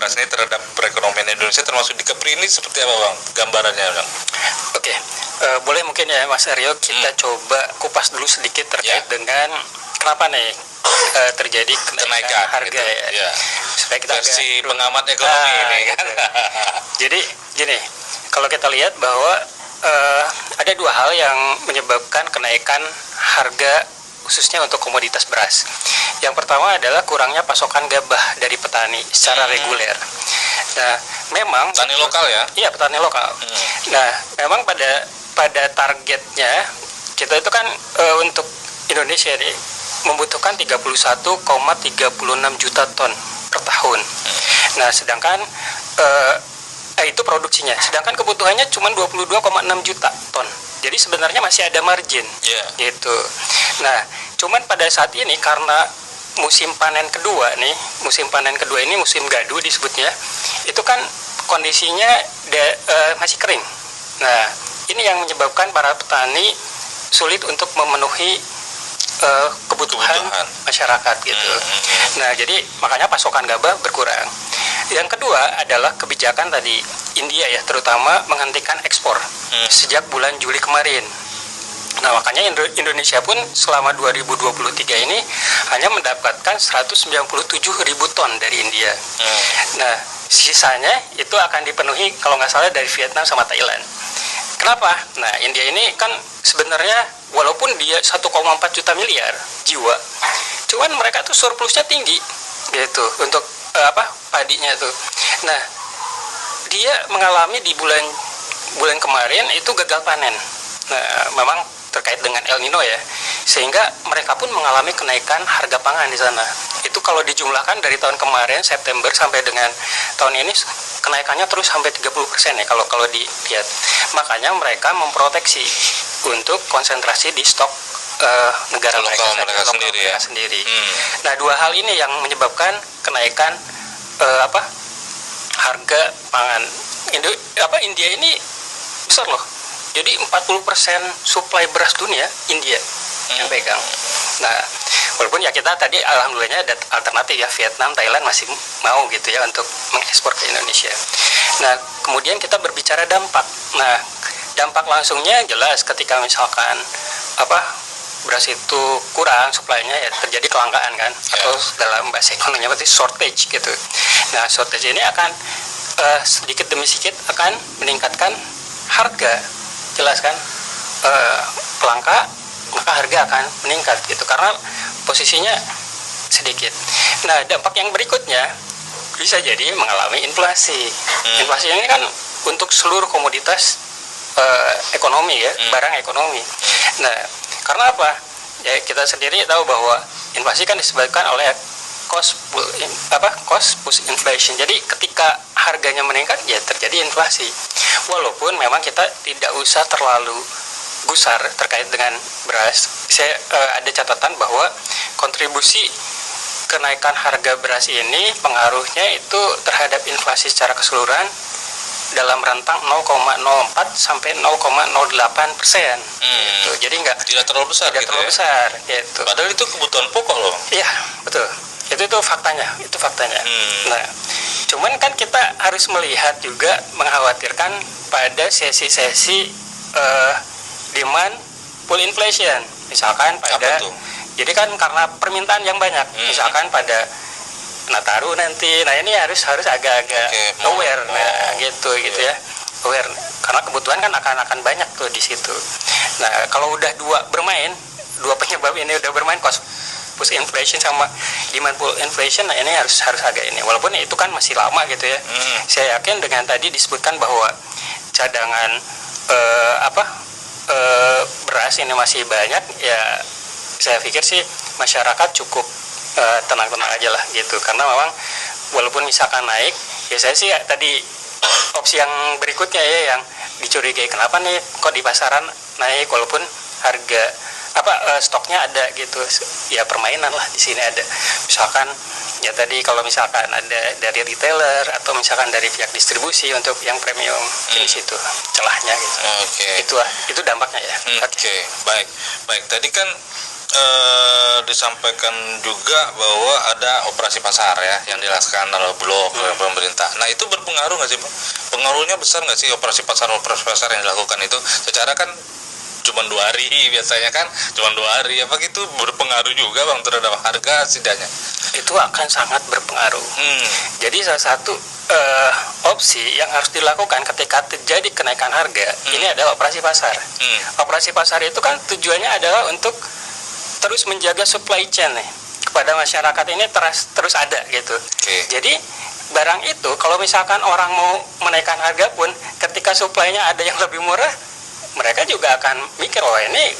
implikasinya terhadap perekonomian Indonesia termasuk di Kepri ini seperti apa Bang gambarannya Bang? Oke, boleh mungkin ya Mas Aryo kita coba kupas dulu sedikit terkait dengan kenapa nih terjadi kenaikan harga gitu, ya. Supaya kita versi pengamat ekonomi ini kan. Gitu. Jadi gini, kalau kita lihat bahwa ada dua hal yang menyebabkan kenaikan harga khususnya untuk komoditas beras. Yang pertama adalah kurangnya pasokan gabah dari petani secara reguler. Nah, memang petani lokal ya? Iya, petani lokal. Nah, memang pada targetnya kita itu kan untuk Indonesia ini membutuhkan 31,36 juta ton per tahun. Nah, sedangkan itu produksinya. Sedangkan kebutuhannya cuma 22,6 juta ton. Jadi sebenarnya masih ada margin. Gitu. Nah, cuman pada saat ini karena musim panen kedua ini musim gadu disebutnya, itu kan kondisinya masih kering. Nah, ini yang menyebabkan para petani sulit untuk memenuhi kebutuhan masyarakat gitu. Nah, jadi makanya pasokan gabah berkurang. Yang kedua adalah kebijakan tadi India ya, terutama menghentikan ekspor sejak bulan Juli kemarin. Nah, makanya Indonesia pun selama 2023 ini hanya mendapatkan 197.000 ton dari India. Nah, sisanya itu akan dipenuhi kalau nggak salah dari Vietnam sama Thailand. Kenapa? Nah, India ini kan sebenarnya walaupun dia 1,4 juta miliar jiwa, cuman mereka tuh surplusnya tinggi gitu untuk padinya tuh. Nah, dia mengalami di bulan kemarin itu gagal panen. Nah, memang terkait dengan El Nino ya, sehingga mereka pun mengalami kenaikan harga pangan di sana. Itu kalau dijumlahkan dari tahun kemarin September sampai dengan tahun ini kenaikannya terus sampai 30% ya kalau dilihat. Makanya mereka memproteksi untuk konsentrasi di stok negara mereka sendiri. Nah, dua hal ini yang menyebabkan kenaikan harga pangan. India ini besar loh. Jadi 40% suplai beras dunia India yang pegang. Nah, walaupun ya kita tadi alhamdulillahnya ada alternatif ya, Vietnam, Thailand masih mau gitu ya untuk mengekspor ke Indonesia. Nah, kemudian kita berbicara dampak. Nah, dampak langsungnya jelas ketika misalkan beras itu kurang suplainya ya terjadi kelangkaan kan, atau dalam bahasa ekonominya berarti shortage gitu. Nah, shortage ini akan sedikit demi sedikit akan meningkatkan harga. Jelas kan, langka maka harga akan meningkat gitu karena posisinya sedikit. Nah, dampak yang berikutnya bisa jadi mengalami inflasi. Inflasi ini kan untuk seluruh komoditas ekonomi ya, barang ekonomi. Nah, karena apa? Ya, kita sendiri tahu bahwa inflasi kan disebabkan oleh cost push inflation. Jadi ketika harganya meningkat ya terjadi inflasi. Walaupun memang kita tidak usah terlalu gusar terkait dengan beras. Saya ada catatan bahwa kontribusi kenaikan harga beras ini pengaruhnya itu terhadap inflasi secara keseluruhan dalam rentang 0,04 sampai 0,08%. Gitu. Jadi tidak terlalu besar. Gitu. Padahal itu kebutuhan pokok loh. Iya, betul. Itu faktanya. Nah, cuman kan kita harus melihat juga mengkhawatirkan pada sesi-sesi demand pull inflation. Misalkan pada jadi kan karena permintaan yang banyak, misalkan pada Nataru nanti. Nah, ini harus agak-agak aware gitu ya. Aware karena kebutuhan kan akan banyak tuh di situ. Nah, kalau udah dua penyebab ini udah bermain, cost push inflation sama demand pull inflation, nah ini harus agak ini. Walaupun itu kan masih lama gitu ya. Saya yakin dengan tadi disebutkan bahwa cadangan beras ini masih banyak ya, saya pikir sih masyarakat cukup tenang-tenang aja lah gitu. Karena memang walaupun misalkan naik, ya saya sih tadi opsi yang berikutnya ya yang dicurigai, kenapa nih kok di pasaran naik walaupun harga stoknya ada gitu. Ya permainan lah di sini ada. Misalkan ya tadi kalau misalkan ada dari retailer atau misalkan dari pihak distribusi untuk yang premium, di situ celahnya gitu. Itu dampaknya ya. Baik. Tadi kan disampaikan juga bahwa ada operasi pasar ya yang dilaksanakan oleh Bulog oleh pemerintah. Nah itu berpengaruh nggak sih Bang? Pengaruhnya besar nggak sih operasi pasar yang dilakukan itu? Secara kan cuma 2 hari biasanya kan, cuma 2 hari. Apa gitu berpengaruh juga Bang terhadap harga setidaknya? Itu akan sangat berpengaruh. Jadi salah satu opsi yang harus dilakukan ketika terjadi kenaikan harga ini adalah operasi pasar. Operasi pasar itu kan tujuannya adalah untuk terus menjaga supply chain nih kepada masyarakat ini terus ada gitu. Jadi barang itu kalau misalkan orang mau menaikkan harga pun ketika supply-nya ada yang lebih murah, mereka juga akan mikir oh ini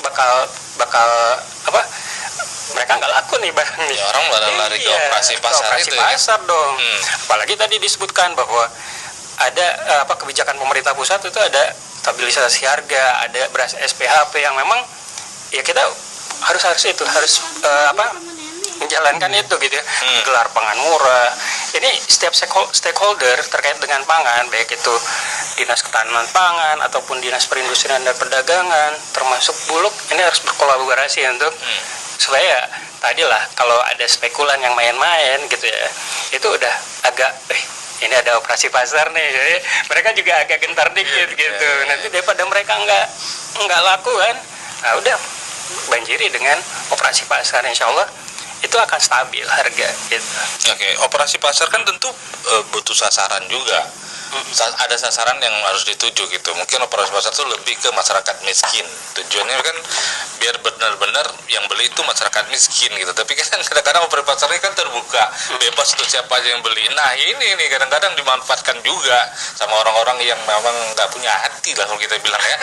bakal apa? Mereka nggak laku nih barang nih. Ya, orang lari ke operasi pasar operasi itu pasar ya? dong. Apalagi tadi disebutkan bahwa ada kebijakan pemerintah pusat itu ada stabilisasi harga, ada beras SPHP yang memang ya kita harus menjalankan itu gitu ya. Gelar pangan murah. Ini setiap stakeholder terkait dengan pangan, baik itu Dinas Ketahanan Pangan ataupun Dinas Perindustrian dan Perdagangan, termasuk Bulog, ini harus berkolaborasi untuk supaya tadilah kalau ada spekulan yang main-main gitu ya, itu udah agak ini ada operasi pasar nih, jadi mereka juga agak gentar dikit gitu. Nanti daripada mereka nggak laku kan, nah udah banjiri dengan operasi pasar, insya Allah itu akan stabil harga gitu. Operasi pasar kan tentu butuh sasaran juga. Ada sasaran yang harus dituju gitu. Mungkin operasi pasar itu lebih ke masyarakat miskin. Tujuannya kan biar benar-benar yang beli itu masyarakat miskin gitu. Tapi kan kadang-kadang operasi pasar ini kan terbuka, bebas untuk siapa aja yang beli. Nah ini nih kadang-kadang dimanfaatkan juga sama orang-orang yang memang nggak punya hati lah kalau kita bilang ya.